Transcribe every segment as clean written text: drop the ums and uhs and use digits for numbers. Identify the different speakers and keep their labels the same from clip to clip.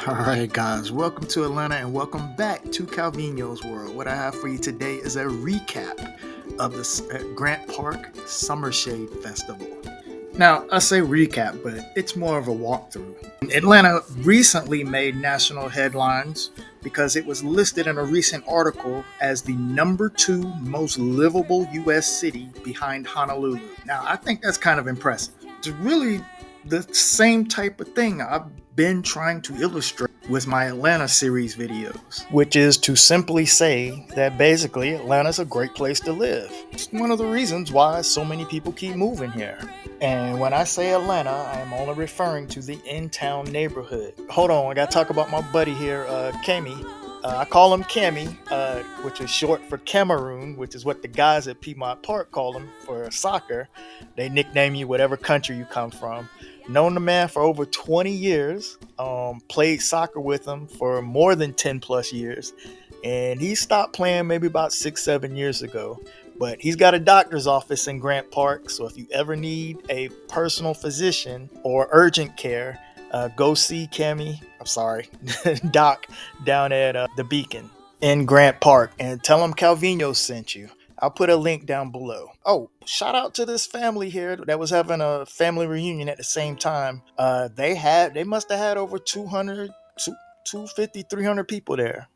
Speaker 1: All right, guys, welcome to Atlanta and welcome back to CALVINHO's World. What I have for you today is a recap of the Grant Park Summer Shade Festival. Now, I say recap, but it's more of a walkthrough. Atlanta recently made national headlines because it was listed in a recent article as the #2 most livable U.S. city behind Honolulu. Now, I think that's kind of impressive. It's really the same type of thing I've been trying to illustrate with my Atlanta series videos, which is to simply say that basically Atlanta's a great place to live. It's one of the reasons why so many people keep moving here. And when I say Atlanta, I am only referring to the in-town neighborhood. Hold on, I gotta talk about my buddy here, Kami. I call him Kami, which is short for Cameroon, which is what the guys at Piedmont Park call him for soccer. They nickname you whatever country you come from. Known the man for over 20 years, played soccer with him for more than 10 plus years, and he stopped playing maybe about 6-7 years ago. But he's got a doctor's office in Grant Park, so if you ever need a personal physician or urgent care, go see Doc down at the Beacon in Grant Park, and tell him Calvinho sent you. I'll put a link down below. Oh, shout out to this family here that was having a family reunion at the same time. They must have had over 200, 250, 300 people there,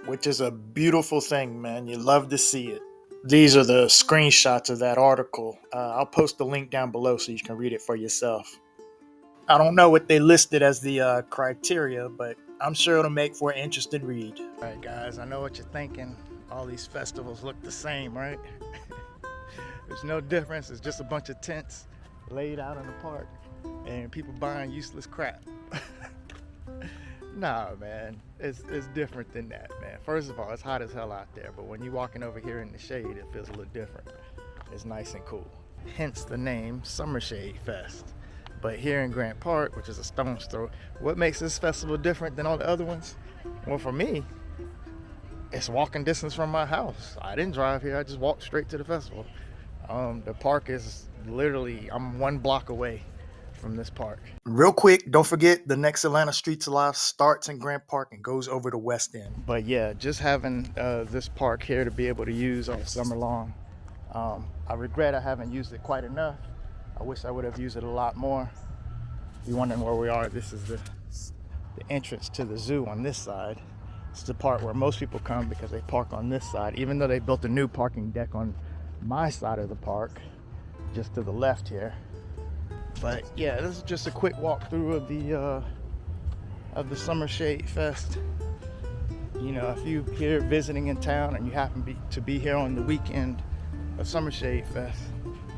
Speaker 1: which is a beautiful thing, man. You love to see it. These are the screenshots of that article. I'll post the link down below so you can read it for yourself. I don't know what they listed as the criteria, but I'm sure it'll make for an interesting read. All right, guys, I know what you're thinking. All these festivals look the same, right? There's no difference. It's just a bunch of tents laid out in the park and people buying useless crap. Nah, man, it's different than that, man. First of all, it's hot as hell out there, but when you're walking over here in the shade, it feels a little different. It's nice and cool. Hence the name Summer Shade Fest. But here in Grant Park, which is a stone's throw, what makes this festival different than all the other ones? Well, for me, it's walking distance from my house. I didn't drive here, I just walked straight to the festival. The park is literally, I'm 1 block away from this park. Real quick, don't forget the next Atlanta Streets Alive starts in Grant Park and goes over to West End. But yeah, just having this park here to be able to use all summer long. I regret I haven't used it quite enough. I wish I would have used it a lot more. If you're wondering where we are, this is the entrance to the zoo on this side. It's the part where most people come because they park on this side, even though they built a new parking deck on my side of the park, just to the left here. But yeah, this is just a quick walkthrough of the Summer Shade Fest. You know, if you're here visiting in town and you happen to be here on the weekend of Summer Shade Fest,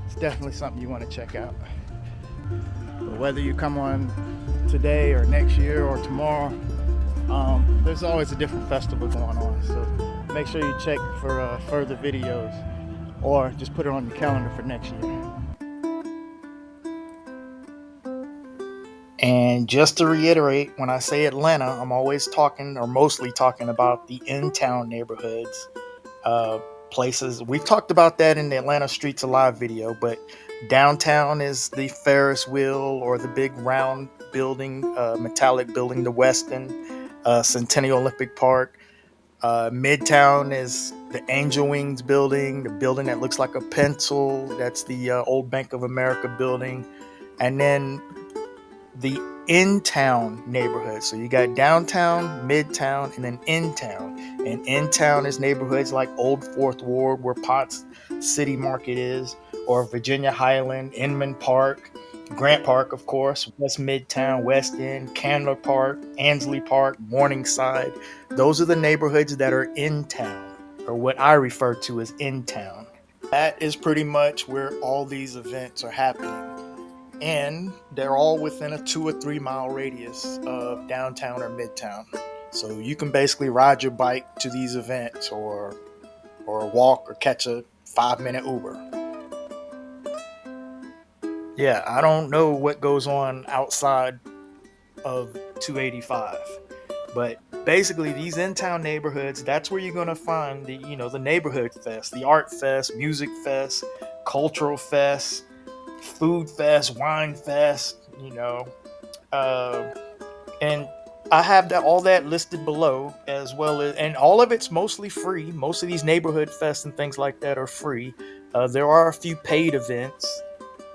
Speaker 1: it's definitely something you want to check out. But whether you come on today or next year or tomorrow, there's always a different festival going on. So make sure you check for further videos or just put it on your calendar for next year. And just to reiterate, when I say Atlanta, I'm always talking or mostly talking about the in-town neighborhoods, places. We've talked about that in the Atlanta Streets Alive video, but downtown is the Ferris wheel or the big round building, metallic building, the Westin, Centennial Olympic Park. Midtown is the Angel Wings building, the building that looks like a pencil. That's the old Bank of America building. And then the in-town neighborhood. So you got downtown, midtown, and then in-town. And in-town is neighborhoods like Old Fourth Ward, where Potts City Market is, or Virginia Highland, Inman Park, Grant Park, of course, West Midtown, West End, Candler Park, Ansley Park, Morningside. Those are the neighborhoods that are in town, or what I refer to as in town. That is pretty much where all these events are happening. And they're all within a 2 or 3 mile radius of downtown or midtown. So you can basically ride your bike to these events or walk or catch a 5-minute Uber. Yeah, I don't know what goes on outside of 285, but basically these in-town neighborhoods, that's where you're going to find the neighborhood fest, the art fest, music fest, cultural fest, food fest, wine fest, and I have that all that listed below, as well as, and all of it's mostly free. Most of these neighborhood fests and things like that are free. There are a few paid events,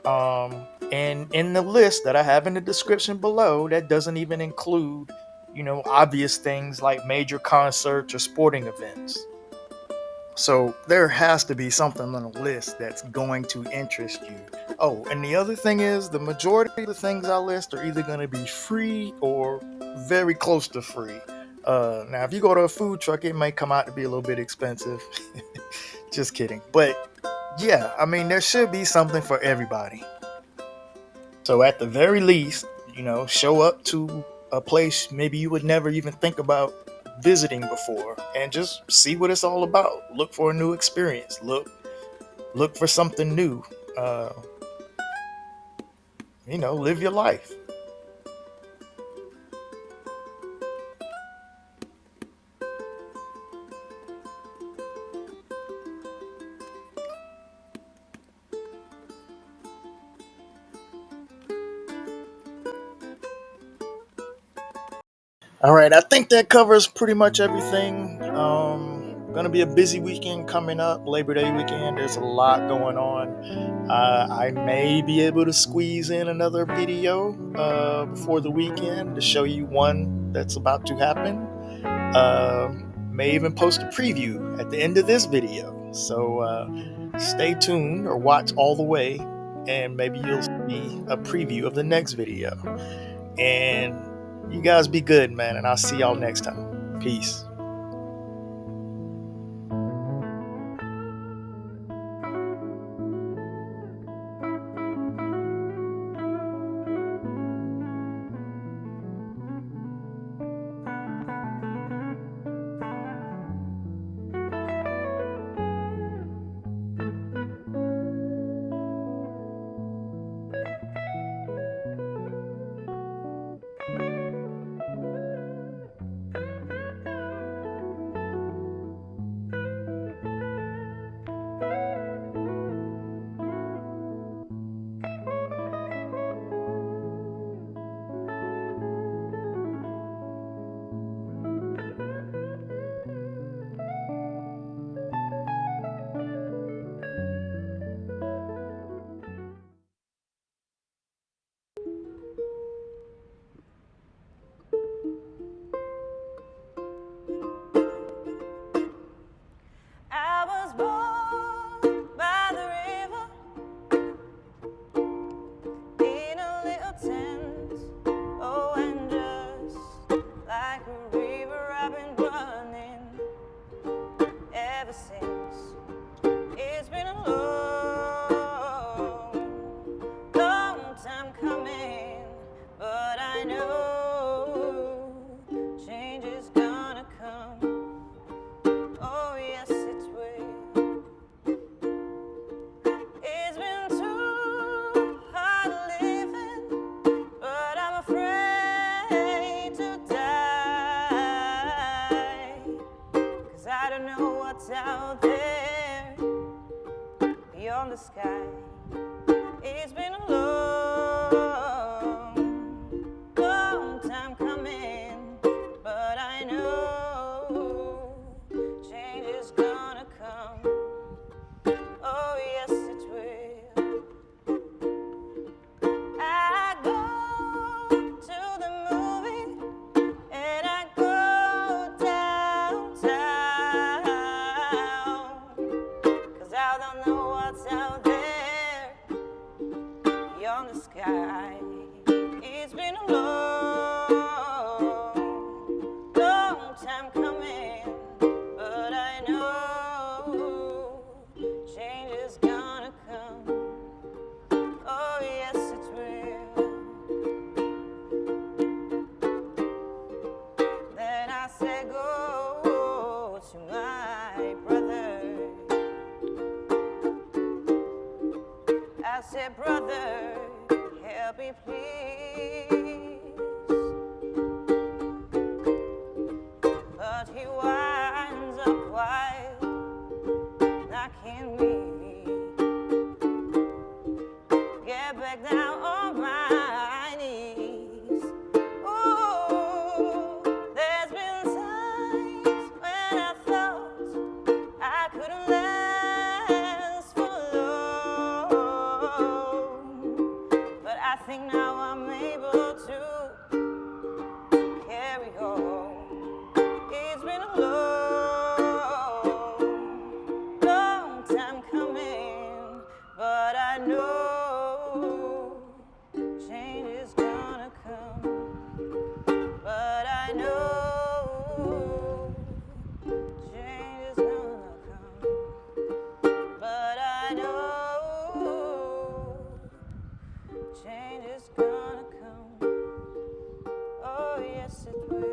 Speaker 1: and in the list that I have in the description below, that doesn't even include, obvious things like major concerts or sporting events. So there has to be something on the list that's going to interest you. Oh, and the other thing is, the majority of the things I list are either going to be free or very close to free. Now, if you go to a food truck, it might come out to be a little bit expensive. Just kidding. But yeah, I mean, there should be something for everybody. So at the very least, show up to a place maybe you would never even think about visiting before, and just see what it's all about. Look for a new experience. Look for something new. Live your life. All right, I think that covers pretty much everything. Gonna be a busy weekend coming up, Labor Day weekend. There's a lot going on. I may be able to squeeze in another video before the weekend to show you one that's about to happen. May even post a preview at the end of this video. So stay tuned or watch all the way, and maybe you'll see a preview of the next video. And you guys be good, man, and I'll see y'all next time. Peace.
Speaker 2: I was born by the river in a little tent. Oh, and just like a river, I've been running ever since. It's been a long, long time coming, but I know change is gonna come. Oh, yes, it will. It's been too hard living, but I'm afraid to die. 'Cause I don't know what's out there beyond the sky. It's been a long, long time coming, but I know change is gonna come. Oh, yes, it will. I go to the movie and I go downtown, 'cause I don't know what's out there beyond the sky. It's been a long, long time coming, but I know change is gonna come. Oh, yes, it will. Then I said, go to my brother. I said, brother, help me please. to carry on. It's been a long time coming, but I know change is gonna come. But I know change is gonna come. But I know change is gonna come. Oh, yes, it will.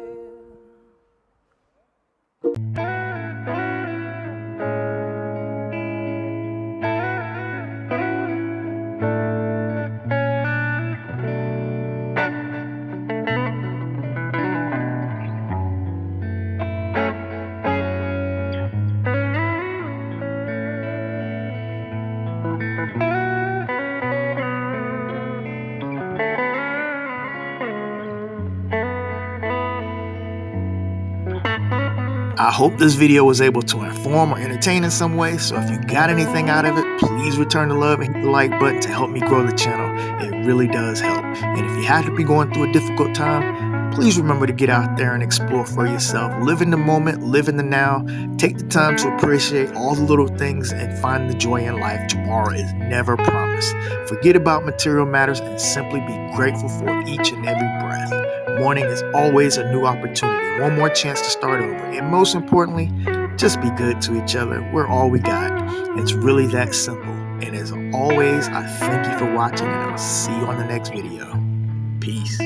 Speaker 1: I hope this video was able to inform or entertain in some way, so if you got anything out of it, please return the love and hit the like button to help me grow the channel. It really does help. And if you have to be going through a difficult time, please remember to get out there and explore for yourself. Live in the moment, live in the now. Take the time to appreciate all the little things and find the joy in life. Tomorrow is never promised. Forget about material matters and simply be grateful for each and every breath. Morning is always a new opportunity, one more chance to start over. And most importantly, just be good to each other. We're all we got. It's really that simple. And as always, I thank you for watching, and I'll see you on the next video. Peace.